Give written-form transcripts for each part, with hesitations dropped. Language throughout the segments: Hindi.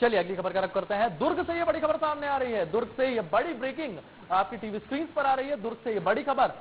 चलिए अगली खबर का रुख करते हैं। दुर्ग से ये बड़ी खबर सामने आ रही है। दुर्ग से ये बड़ी ब्रेकिंग आपकी टीवी स्क्रीन पर आ रही है। दुर्ग से ये बड़ी खबर,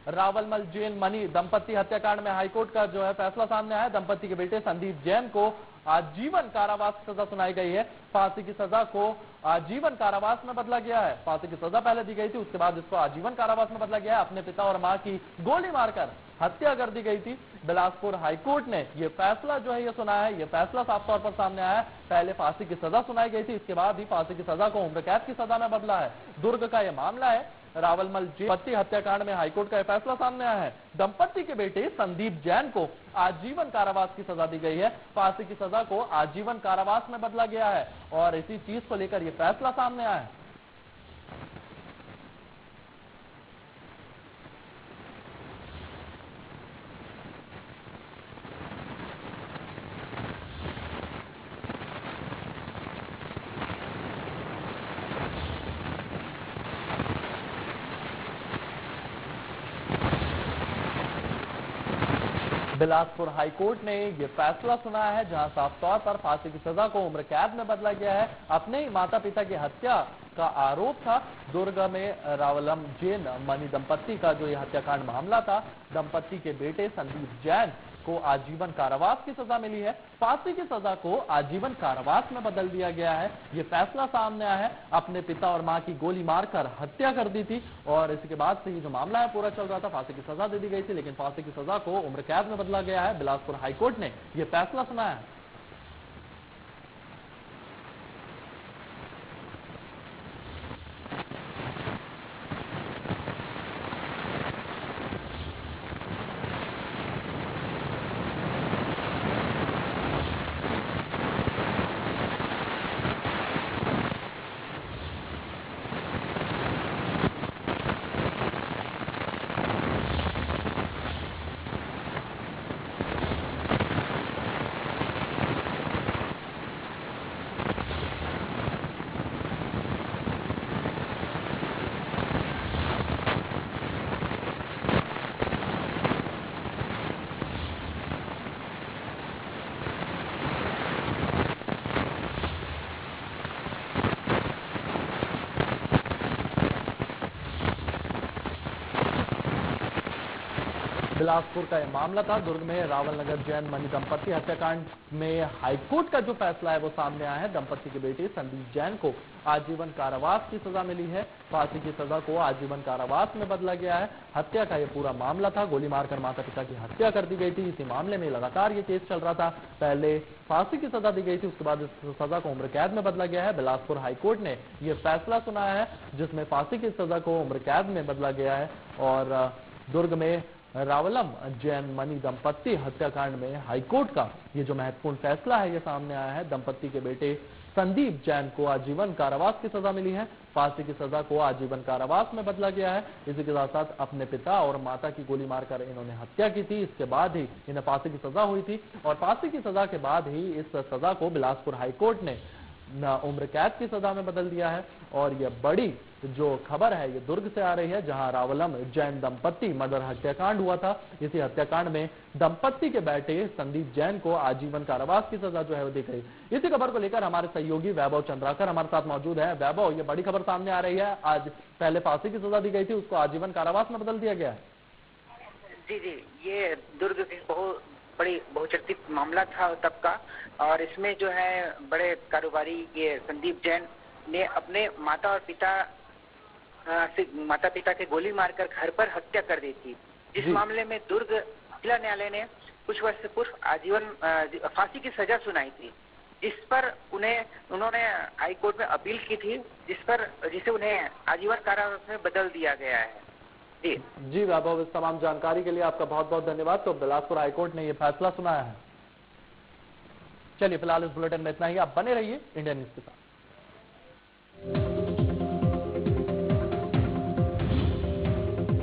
रावलमल जैन मनी दंपति हत्याकांड में हाईकोर्ट का जो है फैसला सामने आया। दंपति के बेटे संदीप जैन को आजीवन कारावास की सजा सुनाई गई है। फांसी की सजा को आजीवन कारावास में बदला गया है। फांसी की सजा पहले दी गई थी, उसके बाद इसको आजीवन कारावास में बदला गया है। अपने पिता और मां की गोली मारकर हत्या कर दी गई थी। बिलासपुर हाईकोर्ट ने यह फैसला जो है ये सुनाया है। यह फैसला साफ तौर पर सामने आया है। पहले फांसी की सजा सुनाई गई थी, इसके बाद ही फांसी की सजा को उम्र कैद की सजा में बदला है। दुर्ग का यह मामला है। रावलमल दंपति हत्याकांड में हाईकोर्ट का यह फैसला सामने आया है। दंपति के बेटे संदीप जैन को आजीवन कारावास की सजा दी गई है। फांसी की सजा को आजीवन कारावास में बदला गया है और इसी चीज को लेकर यह फैसला सामने आया है। बिलासपुर हाईकोर्ट ने यह फैसला सुनाया है, जहां साफ तौर पर फांसी की सजा को उम्र कैद में बदला गया है। अपने ही माता पिता की हत्या का आरोप था। दुर्ग में रावलम जैन मनी दंपति का जो यह हत्याकांड मामला था, दंपति के बेटे संदीप जैन को आजीवन कारावास की सजा मिली है। फांसी की सजा को आजीवन कारावास में बदल दिया गया है। यह फैसला सामने आया है। अपने पिता और मां की गोली मारकर हत्या कर दी थी और इसके बाद से ये जो मामला है पूरा चल रहा था। फांसी की सजा दे दी गई थी, लेकिन फांसी की सजा को उम्र कैद में बदला गया है। बिलासपुर हाईकोर्ट ने यह फैसला सुनाया है। बिलासपुर का यह मामला था। दुर्ग में रावल नगर जैन मनी दंपति हत्याकांड में हाईकोर्ट का जो फैसला है वो सामने आया है। दंपति के बेटे संदीप जैन को आजीवन कारावास की सजा मिली है। फांसी की सजा को आजीवन कारावास में बदला गया है। हत्या का यह पूरा मामला था। गोली मारकर माता पिता की हत्या कर दी गई थी। इसी मामले में लगातार ये केस चल रहा था। पहले फांसी की सजा दी गई थी, उसके बाद इस सजा को उम्र कैद में बदला गया है। बिलासपुर हाईकोर्ट ने यह फैसला सुनाया है, जिसमें फांसी की सजा को उम्र कैद में बदला गया है। और दुर्ग में रावलम जैन मनी दंपति हत्याकांड में हाईकोर्ट का ये जो महत्वपूर्ण फैसला है ये सामने आया है। दंपति के बेटे संदीप जैन को आजीवन कारावास की सजा मिली है। फांसी की सजा को आजीवन कारावास में बदला गया है। इसी के साथ साथ अपने पिता और माता की गोली मारकर इन्होंने हत्या की थी। इसके बाद ही इन्हें फांसी की सजा हुई थी और फांसी की सजा के बाद ही इस सजा को बिलासपुर हाईकोर्ट ने उम्र कैद की सजा में बदल दिया है। और यह बड़ी जो खबर है ये दुर्ग से आ रही है, जहां रावलम जैन दंपति मर्डर हत्याकांड हुआ था। इसी हत्याकांड में दंपति के बेटे संदीप जैन को आजीवन कारावास की सजा जो है वो दी गई। इसी खबर को लेकर हमारे सहयोगी वैभव चंद्राकर हमारे साथ मौजूद है। वैभव, ये बड़ी खबर सामने आ रही है। आज पहले फांसी की सजा दी गई थी, उसको आजीवन कारावास में बदल दिया गया है। जी, ये दुर्ग की बहुत बड़ी बहुचर्चित मामला था तब का। और इसमें जो है बड़े कारोबारी ये संदीप जैन ने अपने माता पिता के गोली मारकर घर पर हत्या कर दी थी। इस मामले में दुर्ग जिला न्यायालय ने कुछ वर्ष पूर्व आजीवन फांसी की सजा सुनाई थी, जिस पर उन्होंने हाईकोर्ट में अपील की थी, जिसे उन्हें आजीवन कारावास में बदल दिया गया है। जी वैभव, इस तमाम जानकारी के लिए आपका बहुत बहुत धन्यवाद। तो बिलासपुर हाईकोर्ट ने यह फैसला सुनाया है। चलिए फिलहाल इस बुलेटिन में इतना ही। आप बने रहिए इंडिया न्यूज के साथ।